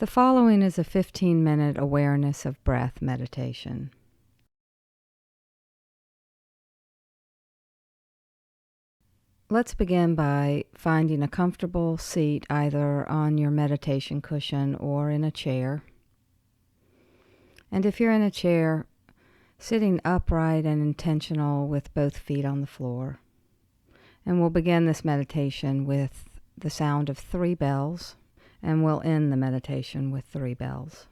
The following is a 15-minute awareness of breath meditation. Let's begin by finding a comfortable seat either on your meditation cushion or in a chair. And if you're in a chair, sitting upright and intentional with both feet on the floor. And we'll begin this meditation with the sound of 3 bells, and we'll end the meditation with 3 bells.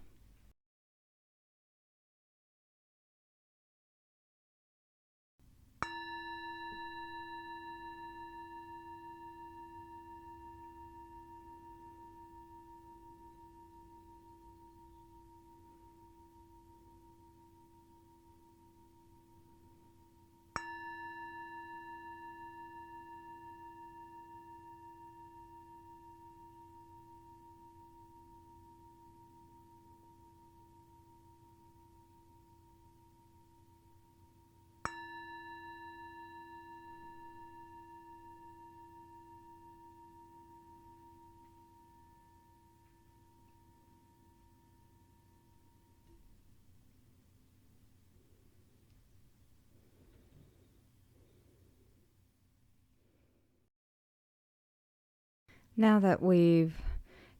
Now that we've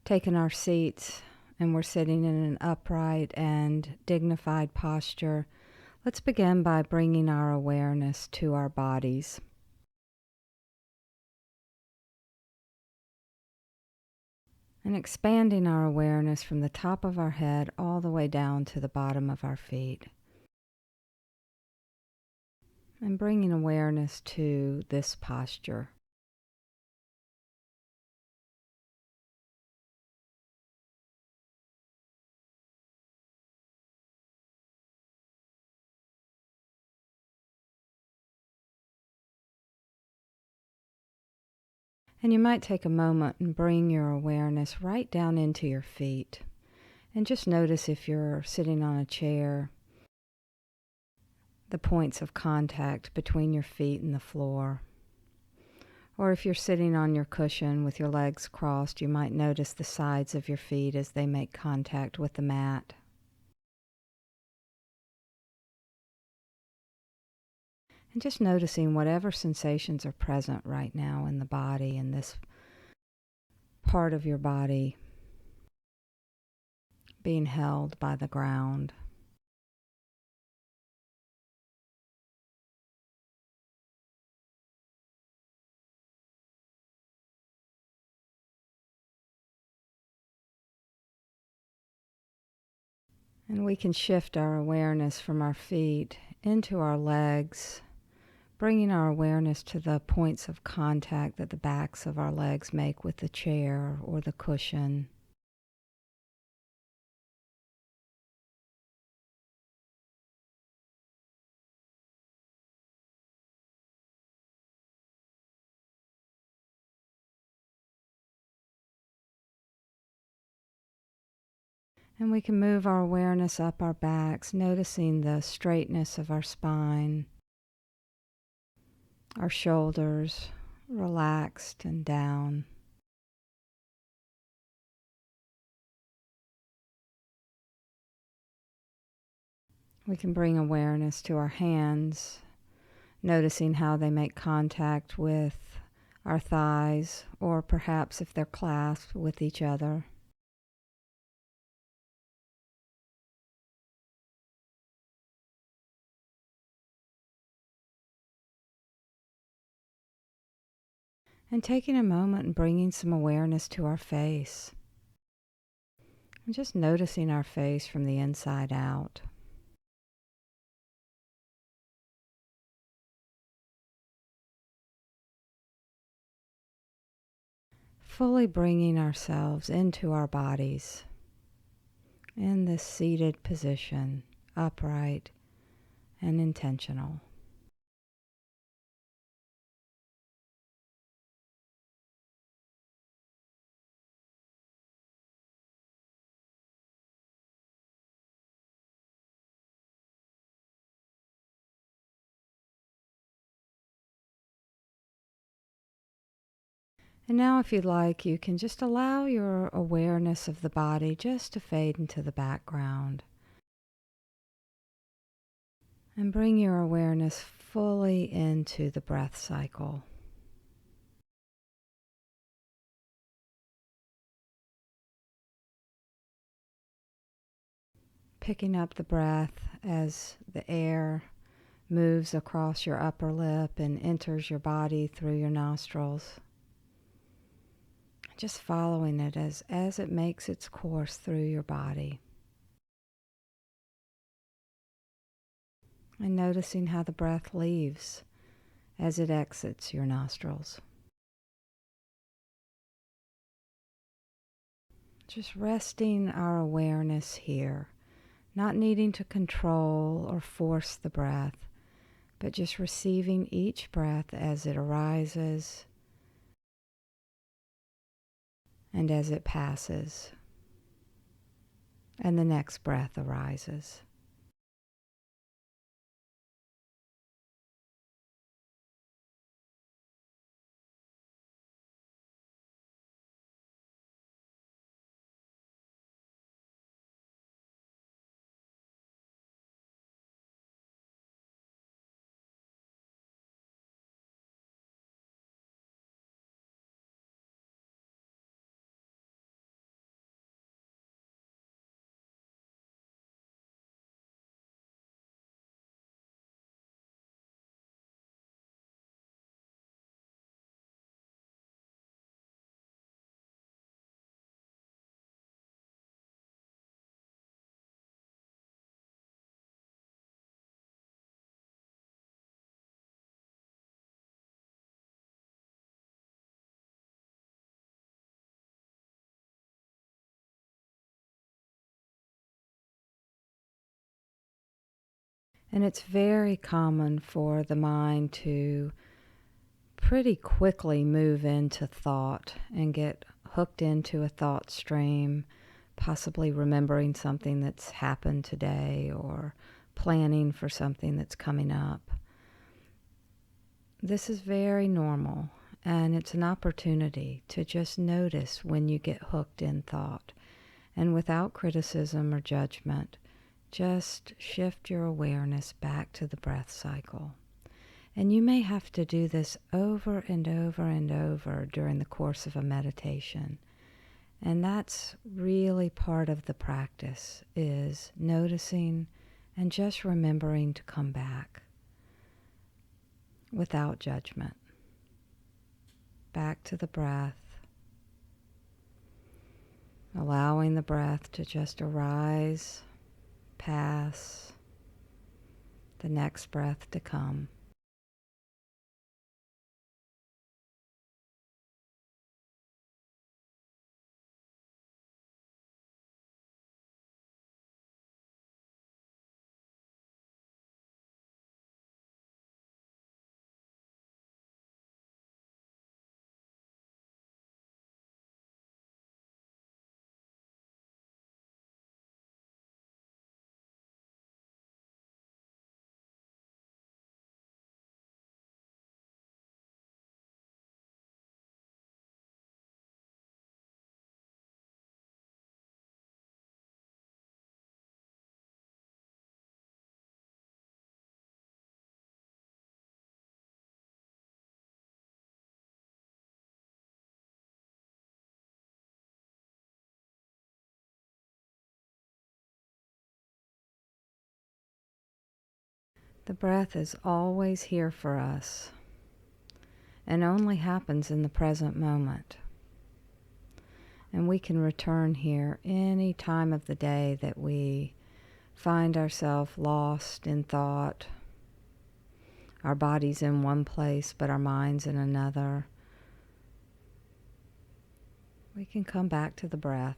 taken our seats and we're sitting in an upright and dignified posture, let's begin by bringing our awareness to our bodies. And expanding our awareness from the top of our head all the way down to the bottom of our feet. And bringing awareness to this posture. And you might take a moment and bring your awareness right down into your feet. And just notice if you're sitting on a chair, the points of contact between your feet and the floor. Or if you're sitting on your cushion with your legs crossed, you might notice the sides of your feet as they make contact with the mat. And just noticing whatever sensations are present right now in the body, in this part of your body being held by the ground. And we can shift our awareness from our feet into our legs, bringing our awareness to the points of contact that the backs of our legs make with the chair or the cushion. And we can move our awareness up our backs, noticing the straightness of our spine, our shoulders relaxed and down. We can bring awareness to our hands, noticing how they make contact with our thighs, or perhaps if they're clasped with each other. And taking a moment and bringing some awareness to our face. And just noticing our face from the inside out. Fully bringing ourselves into our bodies in this seated position, upright and intentional. And now, if you'd like, you can just allow your awareness of the body just to fade into the background. And bring your awareness fully into the breath cycle. Picking up the breath as the air moves across your upper lip and enters your body through your nostrils. Just following it as it makes its course through your body. And noticing how the breath leaves as it exits your nostrils. Just resting our awareness here, not needing to control or force the breath, but just receiving each breath as it arises and as it passes, and the next breath arises. And it's very common for the mind to pretty quickly move into thought and get hooked into a thought stream, possibly remembering something that's happened today or planning for something that's coming up. This is very normal, and it's an opportunity to just notice when you get hooked in thought. And without criticism or judgment, just shift your awareness back to the breath cycle. And you may have to do this over and over and over during the course of a meditation. And that's really part of the practice, is noticing and just remembering to come back without judgment. Back to the breath. Allowing the breath to just arise, pass, the next breath to come. The breath is always here for us and only happens in the present moment. And we can return here any time of the day that we find ourselves lost in thought, our body's in one place but our mind's in another. We can come back to the breath.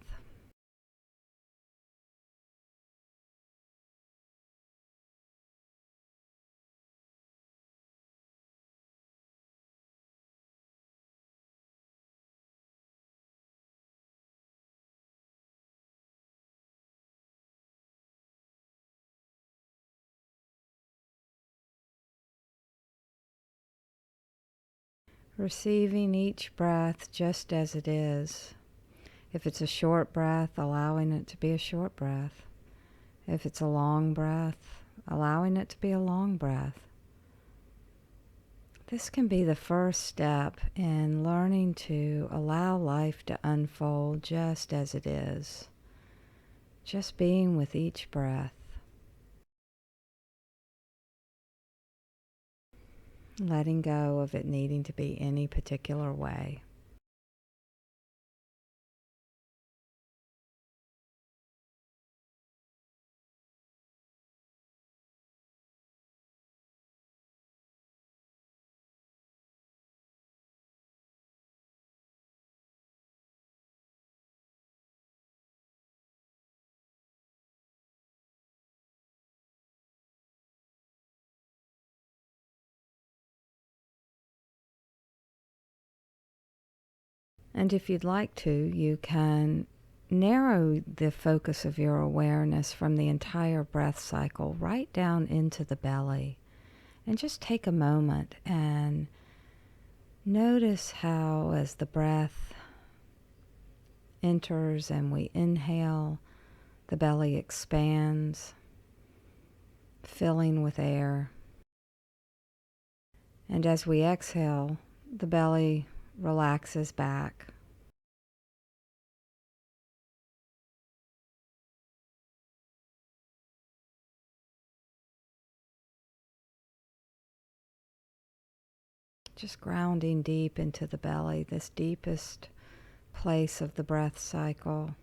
Receiving each breath just as it is. If it's a short breath, allowing it to be a short breath. If it's a long breath, allowing it to be a long breath. This can be the first step in learning to allow life to unfold just as it is. Just being with each breath. Letting go of it needing to be any particular way. And if you'd like to, you can narrow the focus of your awareness from the entire breath cycle right down into the belly. And just take a moment and notice how, as the breath enters and we inhale, the belly expands, filling with air. And as we exhale, the belly relaxes back. Just grounding deep into the belly, this deepest place of the breath cycle.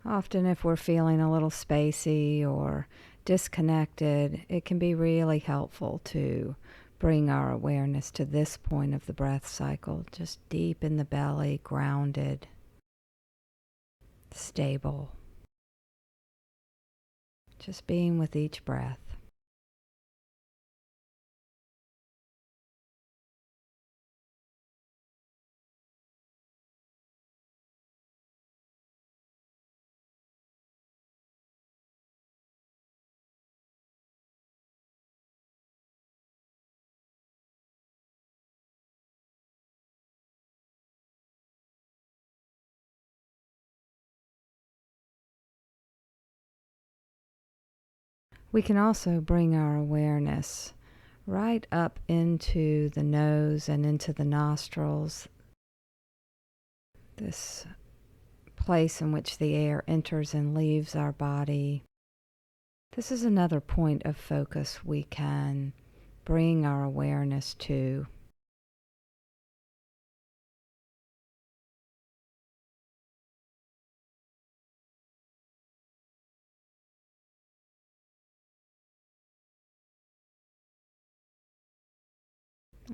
Often if we're feeling a little spacey or disconnected, it can be really helpful to bring our awareness to this point of the breath cycle, just deep in the belly, grounded, stable, just being with each breath. We can also bring our awareness right up into the nose and into the nostrils, this place in which the air enters and leaves our body. This is another point of focus we can bring our awareness to.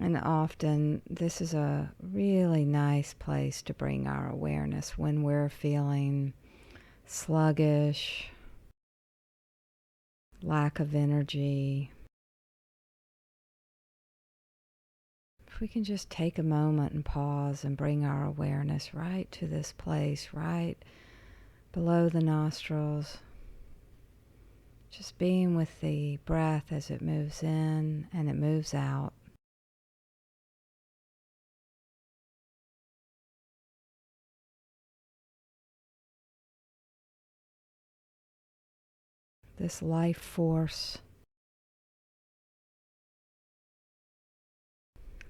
And often this is a really nice place to bring our awareness when we're feeling sluggish, lack of energy. If we can just take a moment and pause and bring our awareness right to this place, right below the nostrils, just being with the breath as it moves in and it moves out. This life force,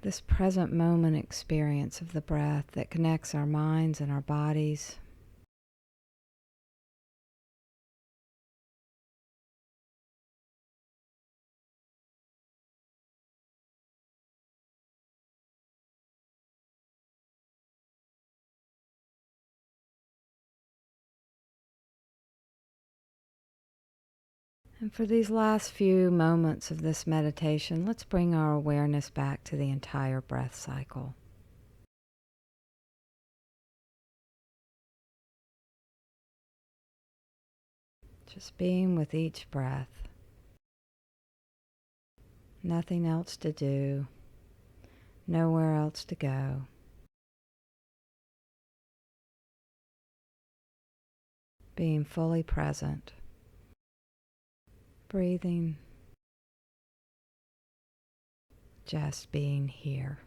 this present moment experience of the breath that connects our minds and our bodies. And for these last few moments of this meditation, let's bring our awareness back to the entire breath cycle. Just being with each breath. Nothing else to do. Nowhere else to go. Being fully present. Breathing. Just being here.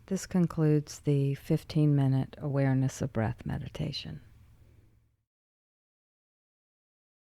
This concludes the 15-minute awareness of breath meditation.